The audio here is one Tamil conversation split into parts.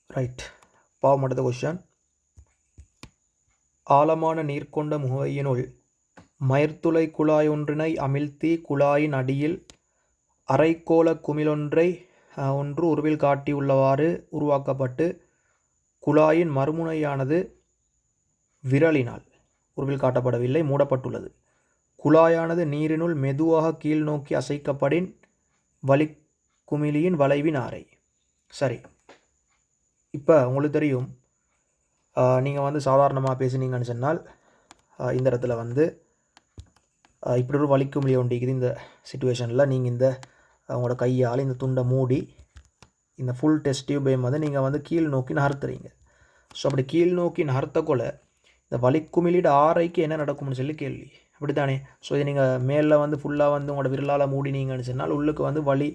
ரைட். பாவம் அடுத்த கொஸ்டின். ஆழமான நீர் கொண்ட முகவையினுள் மயிர்த்துளை குழாய் ஒன்றினை அமிழ்த்தி குழாயின் அடியில் அரைக்கோள குமிழொன்றை ஒன்று உருவில் காட்டியுள்ளவாறு உருவாக்கப்பட்டு குழாயின் மறுமுனையானது விரலினால் உருவில் காட்டப்படவில்லை மூடப்பட்டுள்ளது. குழாயானது நீரினுள் மெதுவாக கீழ் நோக்கி அசைக்கப்படின் வளிக்குமிழியின் வளைவின் ஆரை. சரி, இப்போ உங்களுக்கு தெரியும், நீங்கள் வந்து சாதாரணமாக பேசுனீங்கன்னு சொன்னால் இந்த இடத்துல வந்து இப்படி ஒரு வலிக்குமிழி ஒன்றிக்குது. இந்த சுச்சுவேஷனில் நீங்கள் இந்த உங்களோட கையால் இந்த துண்டை மூடி இந்த ஃபுல் டெஸ்ட் டியூபையும் வந்து நீங்கள் வந்து கீழ் நோக்கி நகர்த்துறீங்க. ஸோ அப்படி கீழ் நோக்கி நகர்த்தக்குள்ள இந்த வலிக்குமிழிட ஆரைக்கு என்ன நடக்கும்னு சொல்லி கேள்வி, அப்படி தானே? ஸோ இது நீங்கள் மேலே வந்து ஃபுல்லாக வந்து உங்களோட விரலால் மூடினீங்கன்னு சொன்னால் உள்ளுக்கு வந்து வலி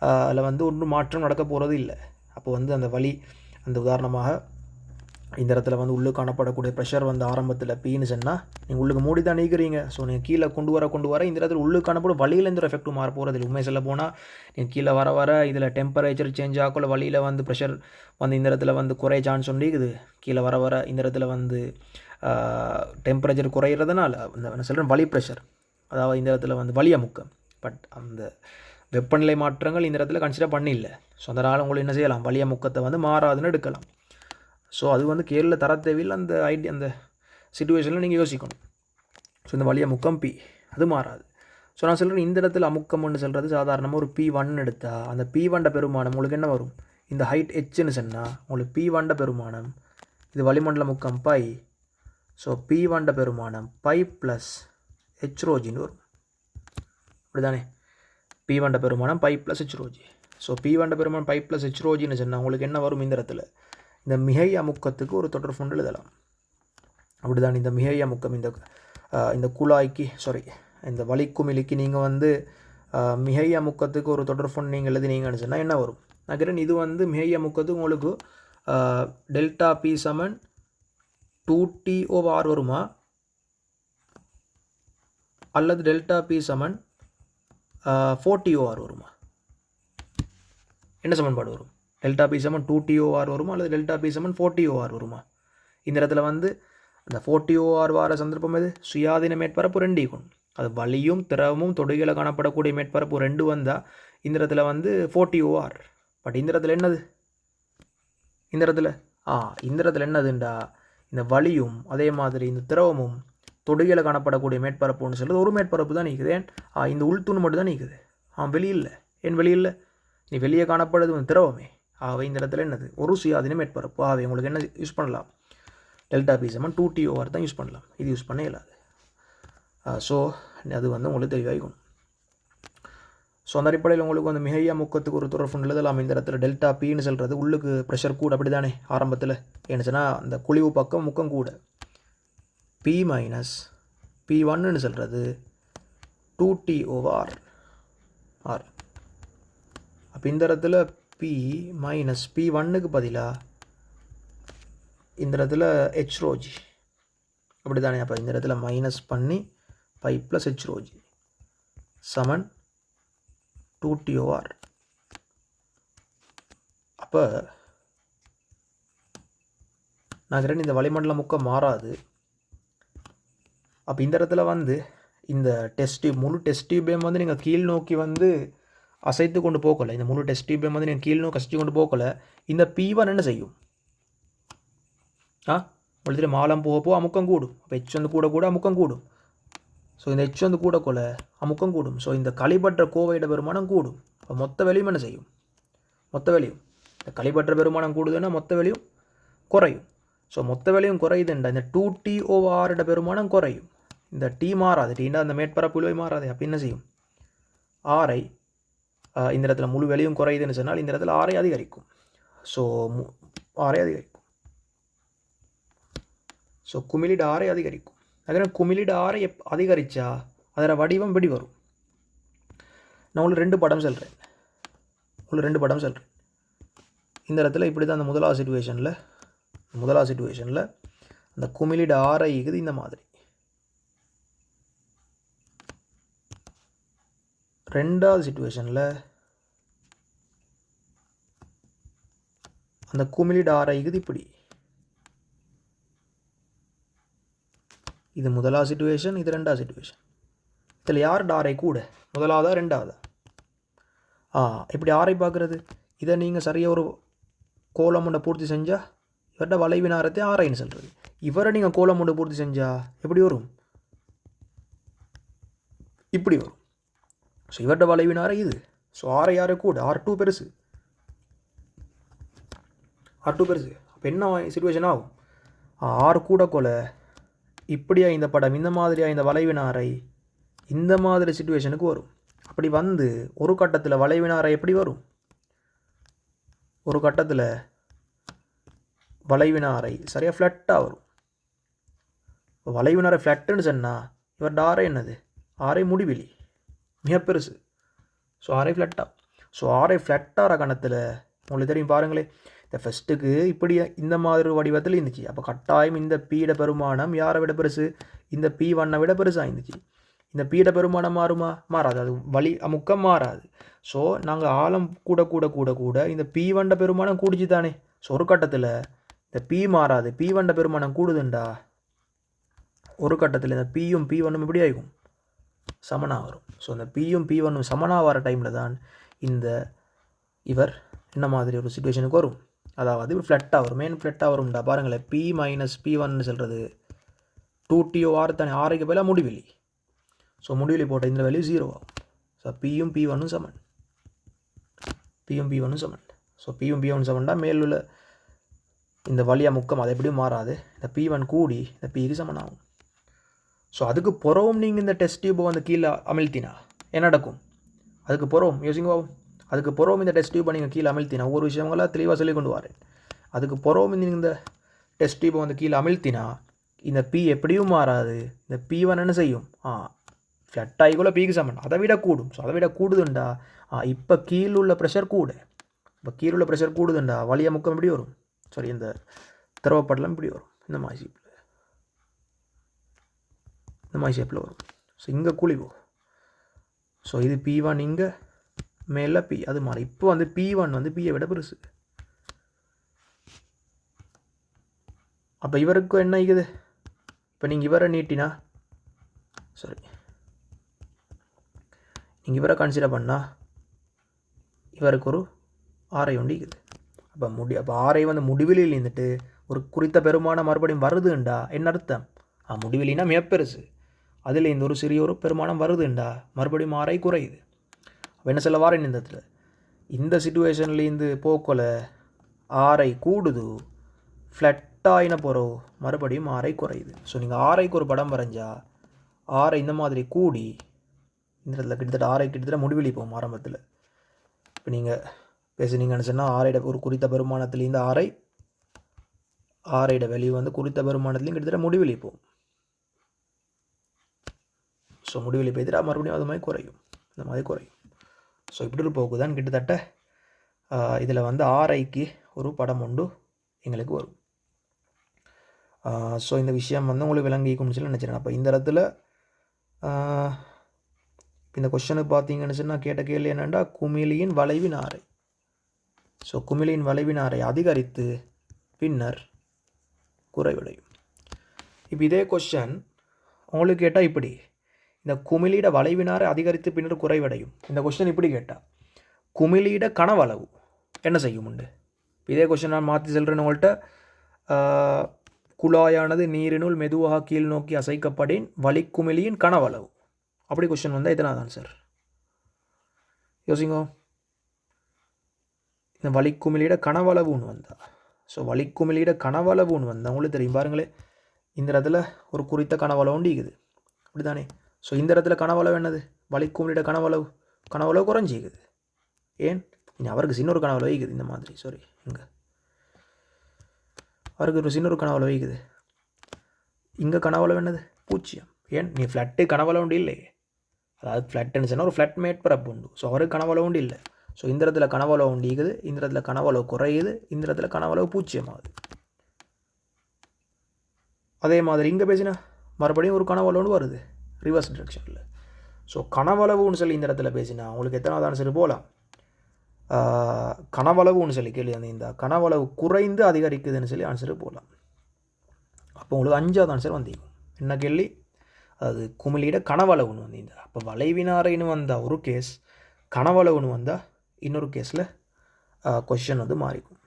அதில் வந்து ஒன்றும் மாற்றம் நடக்க போகிறது இல்லை. அப்போ வந்து அந்த வலி அந்த உதாரணமாக இந்த இடத்துல வந்து உள்ளுக்கு காணப்படக்கூடிய ப்ரெஷர் வந்து ஆரம்பத்தில் பீன்னு சொன்னால் நீங்கள் உள்ளுக்கு மூடி தான் நீக்கிறீங்க. ஸோ நீங்கள் கீழே கொண்டு வர இந்த இடத்துல உள்ளுக்கு காணப்படும் வழியில் எந்த ஒரு எஃபெக்ட்டும் மாற போகிறது இல்லை. உண்மை சொல்ல போனால் நீங்கள் கீழே வர இதில் டெம்பரேச்சர் சேஞ்ச் ஆகக்குள்ள வழியில் வந்து ப்ரெஷர் வந்து இந்த இடத்துல வந்து குறைய சான்ஸ் ஒன்றிக்குது. கீழே வர இந்த இடத்துல வந்து டெம்பரேச்சர் குறையிறதுனால நான் சொல்கிறேன் வலி ப்ரெஷர், அதாவது இந்த இடத்துல வந்து வலி அமுக்கம். பட் அந்த வெப்பநிலை மாற்றங்கள் இந்த இடத்துல கன்சிடர் பண்ணில்லை. ஸோ அதனால் உங்களுக்கு என்ன செய்யலாம், வலி அமுக்கத்தை வந்து மாறாதுன்னு எடுக்கலாம். ஸோ அது வந்து கேள்வியில் தர தேவையில் அந்த அந்த சிச்சுவேஷனில் நீங்கள் யோசிக்கணும். ஸோ இந்த வலி அமுக்கம் பி அது மாறாது. ஸோ நான் சொல்கிறேன், இந்த இடத்துல அமுக்கம்னு சொல்கிறது சாதாரணமாக ஒரு P1 எடுத்தால் அந்த P1 பெருமானம் உங்களுக்கு என்ன வரும், இந்த ஹைட் ஹெச்னு சொன்னால் உங்களுக்கு P1 பெருமானம், இது வளிமண்டல முக்கம் பை. ஸோ P1 பெருமானம் பை ப்ளஸ் ஹெச் ரோஜின்னு வரும், அப்படி தானே? P1 பெருமானம் pi plus h rho g. So P1 பெருமானம் பை ப்ளஸ் ஹெச் ரோஜின்னு சொன்னால் உங்களுக்கு என்ன வரும், இந்த இடத்துல இந்த மிகை அமுக்கத்துக்கு ஒரு தொடர்புண்டு எழுதலாம், அப்படிதான்? இந்த மிகை அமுக்கம் இந்த குழாய்க்கு இந்த வலிக்குமிழிக்கு நீங்கள் வந்து மிகை அமுக்கத்துக்கு ஒரு தொடர்புண்டு நீங்கள் எழுதினீங்கன்னு சொன்னால் என்ன வரும் நினைக்கிறேன். இது வந்து மிகை அமுக்கத்துக்கு உங்களுக்கு டெல்டா பி சமன் 2T/R வருமா, அல்லது டெல்டா பி சமன் 4T/R வருமா? என்ன சமன்பாடு வரும்? டெல்டா பி சமன் 2T/R வருமா, அல்லது டெல்டா பி சமன் 4T/R வருமா? இந்த இடத்துல வந்து அந்த 4T/R வார சந்தர்ப்பம் எது, சுயாதீன மேற்பரப்பு 2 ஈக்கும். அது வலியும் திரவமும் தொடுகையில் காணப்படக்கூடிய மேற்பரப்பு 2 வந்தால் இந்த இடத்துல வந்து 4T/R. பட் இந்த இடத்துல என்னது, இந்த இடத்துல என்னதுண்டா, இந்த வலியும் அதே மாதிரி இந்த திரவமும் தொடுகையில் காணப்படக்கூடிய மேற்பரப்புன்னு சொல்கிறது ஒரு மேற்பரப்பு தான் நீக்குது. ஏன் இந்த உள்தூண் மட்டும் தான் நீக்குது, வெளியில். ஏன் வெளியில்? நீ வெளியே காணப்படுது திரவமே. ஆகவே இந்த இடத்துல என்னது, ஒரு சுயாதீன மேற்பரப்பு. ஆகவே உங்களுக்கு என்ன யூஸ் பண்ணலாம், டெல்டா பி சமன் 2T/R தான் யூஸ் பண்ணலாம். இது யூஸ் பண்ண இயலாது. ஸோ அது வந்து உங்களுக்கு தெளிவாகும். ஸோ அந்த அடிப்படையில் உங்களுக்கு வந்து மிகை அமுக்கத்துக்கு ஒரு தொடர்பு எழுதலாம். இந்த இடத்துல டெல்டா பின்னு சொல்கிறது உள்ளுக்கு ப்ரெஷர் கூட, அப்படி தானே? ஆரம்பத்தில் என்னச்சுன்னா அந்த குழிவு பக்கம் முக்கம் கூட, P மைனஸ் P1ன்னு சொல்கிறது 2T/R. அப்போ இந்த இடத்துல P மைனஸ் P1க்கு பதிலாக இந்த இடத்துல ஹெச் ரோஜி, அப்படி தானே? அப்போ இந்த இடத்துல மைனஸ் பண்ணி பை ப்ளஸ் ஹெச் ரோஜி சமன் 2T/R. அப்போ நான் இந்த வளிமண்டல முக்கம் மாறாது. அப்போ இந்த இடத்துல வந்து இந்த முழு டெஸ்ட் டியூபையும் வந்து நீங்கள் கீழ் நோக்கி வந்து அசைத்து கொண்டு போகலை. இந்த முழு டெஸ்ட் டியூபையும் வந்து நீங்கள் கீழ் நோக்கி அசைத்து கொண்டு போகலை. இந்த P1 என்ன செய்யும், உங்களுக்கு மாலம் போக அமுக்கம் கூடும். அப்போ ஹெச் வந்து கூட அமுக்கம் கூடும். ஸோ இந்த ஹெச் வந்து கூட அமுக்கம் கூடும். ஸோ இந்த களிபற்ற கோவையிட பெருமானம் கூடும். அப்போ மொத்த வெளியும் என்ன செய்யும், மொத்த வெளியும் இந்த களிபற்ற பெருமானம் கூடுதுன்னா மொத்த வெளியும் குறையும். ஸோ மொத்த வெளியும் குறையுதுண்டா இந்த 2T/R பெருமானம் குறையும். இந்த T மாறாது, டீண்டா அந்த மேற்பரப்பு விளைவை மாறாது. அப்போ என்ன செய்யும், ஆரை இந்த இடத்துல முழு வெளியும் குறையுதுன்னு சொன்னால் இந்த இடத்துல ஆரை அதிகரிக்கும். ஸோ ஆரை அதிகரிக்கும். ஸோ குமிழிட ஆரை அதிகரிக்கும். அதனால் குமிழிட ஆரை அதிகரித்தா அதில் வடிவம் வெடி வரும். நான் உங்களுக்கு 2 படம் சொல்கிறேன். இந்த இடத்துல இப்படி தான் அந்த முதலாவது சிச்சுவேஷனில் அந்த குமிழிட ஆரை இருக்குது இந்த மாதிரி. ரெண்டாவது சிச்சுவேஷனில் அந்த குமிழி டாரைக்குது இப்படி. இது முதலாவது சிச்சுவேஷன், இது ரெண்டாவது சிச்சுவேஷன். இதில் யார் டாரை கூட, முதலாவதா ரெண்டாவதா? இப்படி ஆரை பார்க்குறது, இதை நீங்கள் சரியாக ஒரு கோலம் ஒன்றை பூர்த்தி செஞ்சால் இவர்கிட்ட வளைவினாரத்தை ஆரைன்னு சொல்கிறது. இவரை நீங்கள் கோலம் ஒன்று பூர்த்தி செஞ்சால் எப்படி வரும்? இப்படி வரும். ஸோ இவர்கிட்ட வளைவினாரை இது. ஸோ ஆரை யாரை கூட, R2 பெருசு, R2 பெருசு. அப்போ என்ன சிச்சுவேஷன் ஆகும்? ஆறு கூட கொலை இப்படியா இந்த படம், இந்த மாதிரியா இந்த வளைவினாரை இந்த மாதிரி சிச்சுவேஷனுக்கு வரும். அப்படி வந்து ஒரு கட்டத்தில் வளைவினாரை எப்படி வரும்? ஒரு கட்டத்தில் வளைவினாரை சரியாக ஃப்ளட்டாக வரும். வளைவினாரை ஃப்ளட்டுன்னு சொன்னால் இவர் ஆரை என்னது, ஆரை முடிவிலி மிக பெருசு. ஸோ ஆரை ஃப்ளட்டாக. ஸோ ஆரை ஃப்ளட்டாகிற கணத்தில் உங்களுக்கு தெரியும் பாருங்களேன், இந்த ஃபஸ்ட்டுக்கு இப்படி இந்த மாதிரி ஒரு வடிவத்தில் இருந்துச்சு. அப்போ கட்டாயம் இந்த பீட பெருமானம் யாரை விட பெருசு, இந்த P1 விட பெருசாக இருந்துச்சு. இந்த பீட பெருமானம் மாறுமா? மாறாது. அது வழி அமுக்கம் மாறாது. ஸோ நாங்கள் ஆழம் கூட கூட கூட கூட இந்த P1 பெருமானம் கூடிச்சு தானே. ஸோ ஒரு கட்டத்தில் இந்த P மாறாது, P1 பெருமானம் கூடுதுண்டா ஒரு கட்டத்தில் இந்த Pயும் P1 எப்படி ஆகும், சமனாக வரும். ஸோ இந்த Pயும் P1 சமனாக வர டைமில் தான் இந்த இவர் என்ன மாதிரி ஒரு சிச்சுவேஷனுக்கு வரும். அதாவது ஃப்ளட்டாக வரும். மெயின் ஃப்ளட்டாக வரும்டா பாருங்களேன். P மைனஸ் P1 சொல்கிறது 2TOR தானே, ஆரைக்கு பதிலாக முடிவிலி. ஸோ முடிவிலி போட்ட இந்த வேல்யூ 0 ஆகும். ஸோ Pயும் P1 சமன், Pயும் P1 சமன். ஸோ Pயும் P1 சமன்டா மேலுள்ள இந்த வழியாக முக்கம் அது எப்படியும் மாறாது. இந்த P1 கூடி இந்த Pக்கு சமனாகும். ஸோ அதுக்கு புறவும் நீங்கள் இந்த டெஸ்ட் டியூப்பை வந்து கீழே அமிழ்த்தினா என்ன நடக்கும்? அதுக்கு புறவும் யோசிங்க, அதுக்கு புறவும் இந்த டெஸ்ட் டியூப்பை நீங்கள் கீழே அமிழ்த்தினா ஒவ்வொரு விஷயங்களாக தெளிவாக சொல்லி கொண்டு வரேன். அதுக்கு புறவும் நீங்கள் இந்த டெஸ்ட் டியூப்பை வந்து கீழே அமிழ்த்தினா இந்த P எப்படியும் மாறாது. இந்த P1 என்ன செய்யும், ஃப்ளட்டாகிக்குள்ள Pக்கு சமன், அதை விட கூடும். ஸோ அதை விட கூடுதுண்டா இப்போ கீழுள்ள ப்ரெஷர் கூட. இப்போ கீழுள்ள ப்ரெஷர் கூடுதுண்டா வழியாக முக்கம் இப்படி வரும். சாரி, இந்த திரவப்படலாம் இப்படி வரும், இந்த மாதிரி ஷேப்பில், இந்த மாதிரி ஷேப்பில் வரும். ஸோ இங்கே குழிவோம். ஸோ இது P1 இங்கே மேலே P அது மாதிரி. இப்போ வந்து P1 வந்து Pயை விட பெருசு. அப்போ இவருக்கு என்ன ஆகுது? இப்போ நீங்கள் இவரை நீட்டினா, சாரி நீங்கள் இவரை கன்சிடர் பண்ணால் இவருக்கு ஒரு ஆரை ஒண்டிக்குது. அப்போ ஆரை வந்து முடிவிலியில் இருந்துட்டு ஒரு குறித்த பெருமானம் மறுபடியும் வருதுண்டா என்ன அர்த்தம்? முடிவிலினா மிகப்பெருசு, அதில் இந்த ஒரு சிறிய ஒரு பெருமானம் வருதுண்டா மறுபடியும் ஆரை குறையுது. அப்போ என்ன சொல்ல வாரேன், இந்த இடத்துல இந்த சிச்சுவேஷன்லேருந்து போக்கல ஆரை கூடுது, ஃப்ளட்டாயின போகிறோம் மறுபடியும் ஆரை குறையுது. ஸோ நீங்கள் ஆரைக்கு ஒரு படம் வரைஞ்சா ஆரை இந்த மாதிரி கூடி இந்த இடத்துல கிட்டத்தட்ட ஆரை கிட்டத்தட்ட முடிவெளி போகும் ஆரம்பத்தில். இப்போ நீங்கள் பேசுனீங்கன்னு சொன்னால் ஆரைட ஒரு குறித்த பெருமானத்துலேருந்து ஆரைட வெளியே வந்து குறித்த பெருமானத்துலேயும் கிட்டத்தட்ட முடிவெளி போகும். ஸோ முடிவெளி போய்த்துட்டா மறுபடியும் அது மாதிரி குறையும், இந்த மாதிரி குறையும். ஸோ இப்படி ஒரு போக்கு தான் கிட்டத்தட்ட இதில் வந்து ஆரைக்கு ஒரு படம் உண்டு எங்களுக்கு வரும். ஸோ இந்த விஷயம் வந்து உங்களுக்கு விளங்கிக்கும்னு சொல்லி நினச்சிறேன். அப்போ இந்த இடத்துல இந்த கொஸ்டனுக்கு பார்த்தீங்கன்னு சொன்னால் கேட்ட கேள்வி என்னென்னா குமிழியின் வளைவின் ஆரை. ஸோ குமிழியின் வளைவின் ஆரை அதிகரித்து பின்னர் குறைவடையும். இப்போ இதே கொஸ்டன் உங்களுக்கு கேட்டால் இப்படி, இந்த குமிழியிட வளைவினாரை அதிகரித்து பின்னர் குறைவடையும். இந்த கொஸ்டன் இப்படி கேட்டால் குமிழியிட கனவளவு என்ன செய்யும் உண்டு. இதே கொஸ்டன் நான் மாற்றி சொல்கிறேன்னு உங்கள்கிட்ட, குழாயானது நீரினுள் மெதுவாக கீழ் நோக்கி அசைக்கப்படின் வளிக்குமிழியின் கனவளவு. அப்படி கொஸ்டின் வந்தால் எத்தனை தான் சார் யோசிங்கோ. இந்த வளிக்குமிழியிட கனவளவுன்னு வந்தா, ஸோ வளிக்குமிழியிட கனவளவுன்னு வந்தால் உங்களுக்கு தெரியும் பாருங்களேன், இந்த இடத்துல ஒரு குறித்த கனவளவு உண்டிக்குது அப்படி தானே. ஸோ இந்த இடத்துல கனவளவு என்னது, வளிக்குமிழியிட கனவளவு குறைஞ்சிக்குது. ஏன், இனி அவருக்கு சின்ன ஒரு கனவளவு வைக்குது இந்த மாதிரி, சாரி இங்கே அவருக்கு ஒரு சின்ன ஒரு கனவளவு வைக்குது. இங்கே கனவளவு என்னது, 0. ஏன், நீ ஃப்ளட்டு கனவளவு உண்டு இல்லையே, அதாவது ஃப்ளட்டுன்னு சொன்னால் ஒரு ஃப்ளட் மேற்பரப்பு உண்டு. ஸோ அவருக்கு கனவளவு உண்டு இல்லை. ஸோ இந்த இடத்துல கனவளவு உண்டிக்குது, இந்த இடத்துல கனவளவு குறையுது, இந்த இடத்துல கனவளவு 0 ஆகுது. அதே மாதிரி இங்கே பேசினா மறுபடியும் ஒரு கனவளவுன்னு வருது ரிவர்ஸ் டிரெக்ஷனில். ஸோ கனவளவுன்னு சொல்லி இந்த இடத்துல பேசினா உங்களுக்கு எத்தனாவது ஆன்சர் போகலாம், கனவளவுன்னு சொல்லி கேள்வி வந்து இந்த கனவளவு குறைந்து அதிகரிக்குதுன்னு சொல்லி ஆன்சரு போடலாம். அப்போ உங்களுக்கு 5வது ஆன்சர் வந்திருக்கும். என்ன கேள்வி? அது குமிழிட கனவளவுன்னு வந்தீங்க. அப்போ வளைவினாரைன்னு வந்தால் ஒரு கேஸ், கனவளவுன்னு வந்தால் இன்னொரு கேஸில் கொஷின் வந்து மாறிக்கும்.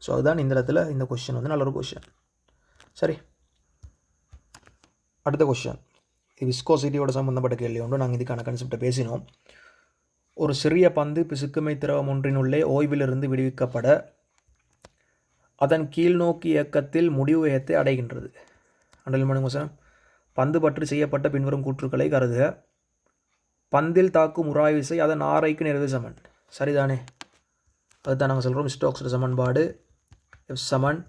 ஸோ அதுதான் இந்த இடத்துல இந்த கொஷின் வந்து நல்ல ஒரு கொஷின். சரி, அடுத்த கொஷின் விஸ்கோசிட்டியோட சம்மந்தப்பட்ட கேள்வி ஒன்று. நாங்கள் இதுக்கான கன்செப்டை பேசினோம். ஒரு சிறிய பந்து பிசுக்குமை திரவம் ஒன்றினுள்ளே ஓய்விலிருந்து விடுவிக்கப்பட அதன் கீழ்நோக்கி இயக்கத்தில் முடிவு வேகத்தை அடைகின்றது. அண்டல் மனுமசனம் பந்து பற்றி செய்யப்பட்ட பின்வரும் கூற்றுக்களை கருதுக. பந்தில் தாக்கும் உராய் விசை அதன் ஆரைக்கு நிறைவு சமன். சரிதானே? அதுதான் நாங்கள் சொல்கிறோம். ஸ்டோக்ஸோட சமன்பாடு எஃப் சமன்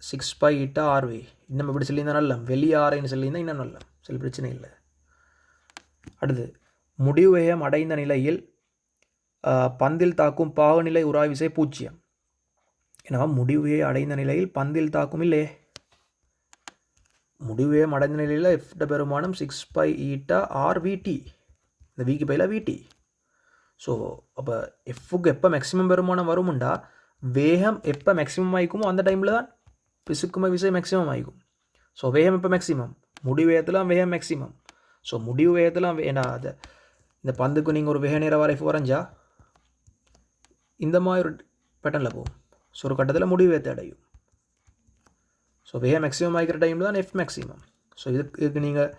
6π/RV. இன்னும் எப்படி சொல்லியிருந்தா நல்ல வெளியே ஆரைன்னு சொல்லியிருந்தால் இன்னும் நல்ல சில பிரச்சனை இல்லை. அடுத்து முடிவு வேகம் அடைந்த நிலையில் பந்தில் தாக்கும் பாகுநிலை உராய் விசை 0. ஏன்னா முடிவை அடைந்த நிலையில் பந்தில் தாக்கும் இல்லையே. முடிவே அடைந்த நிலையில் எஃப்ட பெருமானம் 6π/RVT. இந்த விக்கு பையில் VT. ஸோ அப்போ எஃப்க்கு எப்போ மேக்ஸிமம் பெருமானம் வருமுண்டா வேகம் எப்போ மேக்ஸிமம் ஆகிக்குமோ அந்த டைமில் தான் பிசுக்குமை விசை மேக்ஸிமம் ஆகிக்கும். ஸோ வேகம் எப்போ மேக்ஸிமம்? முடிவு வேகத்தில் வேகம் மேக்ஸிமம். ஸோ முடிவு வேகத்தில் ஏன்னா அதை இந்த பந்துக்கு நீங்கள் ஒரு வேக நேர வரைப்பு வரைஞ்சா இந்த மாதிரி ஒரு பேட்டர்னில் போகும். ஸோ ஒரு கட்டத்தில் முடிவு வேகத்தை அடையும். ஸோ வேகம் மேக்ஸிமம் ஆகிக்கிற டைமில் தான் எஃப் மேக்ஸிமம். ஸோ இதுக்கு நீங்கள்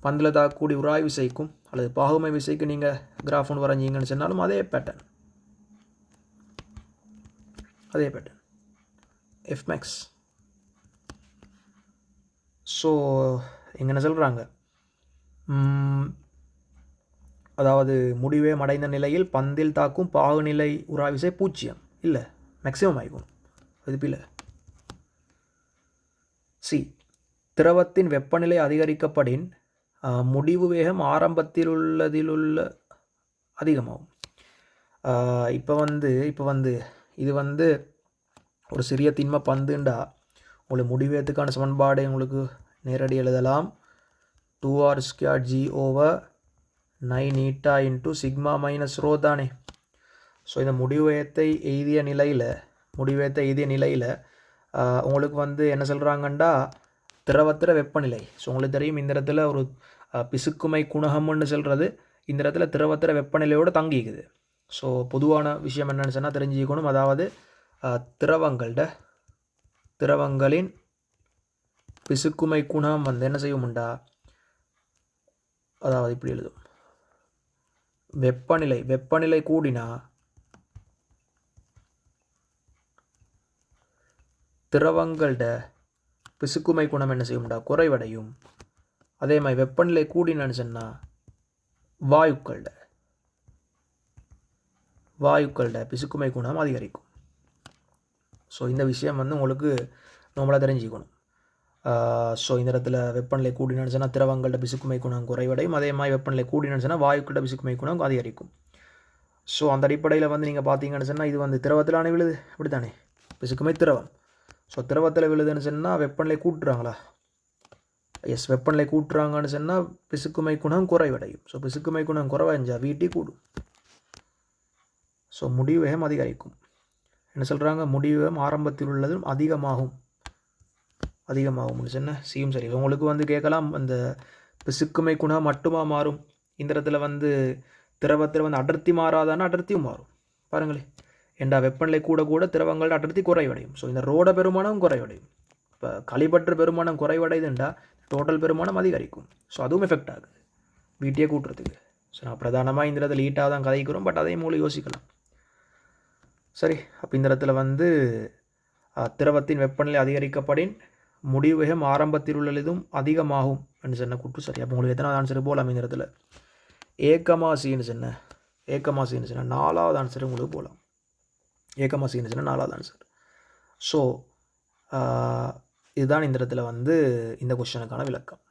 பந்தில் தாக்கக்கூடிய உராய் விசைக்கும் அல்லது பாகுமை விசைக்கு நீங்கள் கிராஃப் ஒன்று வரைஞ்சிங்கன்னு சொன்னாலும் அதே பேட்டர்ன் எஃப் மேக்ஸ். ஸோ என்ன சொல்கிறாங்க, அதாவது முடிவே அடைந்த நிலையில் பந்தில் தாக்கும் பாகுநிலை உராய் விசை 0 இல்லை மேக்ஸிமம் ஆகிக்கும். அது பிள்ளை. சி திரவத்தின் வெப்பநிலை அதிகரிக்கப்படின் முடிவு வேகம் ஆரம்பத்தில் உள்ளதிலுள்ள அதிகமாகும். இப்போ வந்து இது வந்து ஒரு சிறிய திண்ம பந்துண்டா உங்களுக்கு முடிவேகத்துக்கான சமன்பாடு உங்களுக்கு நேரடி எழுதலாம். 2r²g/9η × σ - தானே. ஸோ இந்த முடிவேகத்தை எய்திய நிலையில் உங்களுக்கு வந்து என்ன சொல்கிறாங்கண்டா திரவத்திர வெப்பநிலை. ஸோ உங்களுக்கு தெரியும் இந்த இடத்துல ஒரு பிசுக்குமை குணகம்னு சொல்கிறது இந்த இடத்துல திரவத்திர வெப்பநிலையோடு தங்கிக்குது. ஸோ பொதுவான விஷயம் என்னென்னு சொன்னால் தெரிஞ்சுக்கணும். அதாவது திரவங்களின் பிசுக்குமை குணம் வந்து என்ன செய்யும்டா, அதாவது இப்படி எழுதும், வெப்பநிலை கூடினா திரவங்களோட பிசுக்குமை குணம் என்ன செய்யும்டா, குறைவடையும். அதே மாதிரி வெப்பநிலை கூடினான்னு சொன்னால் வாயுக்களோட பிசுக்குமை குணம் அதிகரிக்கும். ஸோ இந்த விஷயம் வந்து உங்களுக்கு நம்மளாக தெரிஞ்சுக்கணும். ஸோ இந்த இடத்துல வெப்பநிலை கூடினான்னு சொன்னால் திரவங்களோட பிசுக்குமை குணம் குறைவடையும். அதே மாதிரி வெப்பநிலை கூடினான்னு சொன்னால் வாயுக்களோட பிசுக்குமை குணம் அதிகரிக்கும். ஸோ அந்த அடிப்படையில் வந்து நீங்கள் பார்த்தீங்கன்னு சொன்னால் இது வந்து திரவத்திலான விழுது அப்படி தானே, பிசுக்குமை திரவம். ஸோ திரவத்தில் விழுதுன்னு சொன்னால் வெப்பநிலை கூட்டுறாங்களா? எஸ், வெப்பநிலை கூட்டுறாங்கன்னு சொன்னால் பிசுக்குமை குணம் குறைவடையும். ஸோ பிசுக்குமை குணம் குறைவடைஞ்சா VT கூடும். ஸோ முடிவு வேகம் அதிகரிக்கும். என்ன சொல்கிறாங்க, முடிவு வேகம் ஆரம்பத்தில் உள்ளதும் அதிகமாகும்னு சொன்னால் சியும் சரி. உங்களுக்கு வந்து கேட்கலாம் அந்த பிசுக்குமை குணம் மட்டுமா மாறும், இந்த இடத்துல வந்து திரவத்தில் வந்து அடர்த்தி மாறாதானா? அடர்த்தியும் மாறும். பாருங்களேன், ஏண்டா வெப்பநிலை கூட திரவங்களோட அடர்த்தி குறைவடையும். ஸோ இந்த ரோட பெருமானம் குறைவடையும். இப்போ களிப்பற்ற பெருமானம் குறைவடையுதுண்டா டோட்டல் பெருமானம் அதிகரிக்கும். ஸோ அதுவும் எஃபெக்ட் ஆகுது வீட்டியே கூட்டுறதுக்கு. ஸோ நான் பிரதானமாக இந்த இடத்துல ஈட்டாக தான் கதைக்கிறோம், பட் அதையும் மூலம் யோசிக்கலாம். சரி, அப்போ இந்த இடத்துல வந்து திரவத்தின் வெப்பநிலை அதிகரிக்கப்படின் முடிவு வேகம் ஆரம்பத்தில் உள்ளதும் அதிகமாகும் என்று சொன்ன கூட்டு சரி. அப்போ உங்களுக்கு எத்தனை ஆன்சர் போகலாம் இந்த இடத்துல? ஏகமாசின்னு சொன்ன 4வது ஆன்சர் உங்களுக்கு போகலாம். ஏகமாசின்னு சொன்ன 4வது ஆன்சர். ஸோ இதுதான் இந்த இடத்துல வந்து இந்த கொஸ்டினுக்கான விளக்கம்.